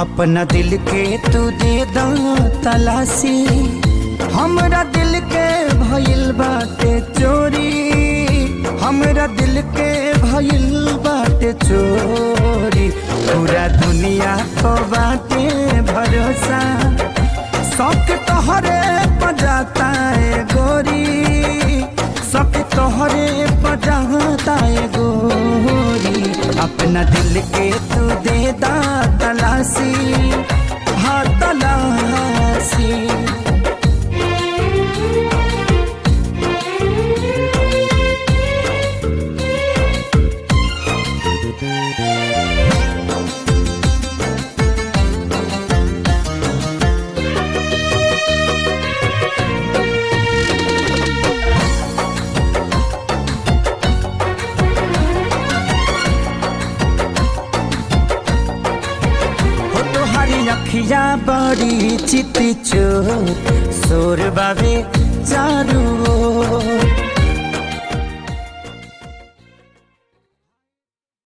अपना दिल के तू दे दा तलाशी, हमरा दिल के भइल बाटे चोरी, हमरा दिल के भइल बाटे चोरी। पूरा दुनिया को बाटे भरोसा, शौक तोहरे बजाता है गोरी, शौक तोहरे बजाता है गोरी। अपना दिल के तू दे दा तलाशी, हाँ तलाशी। अखिया बड़ी चित चोर, शोर बाबे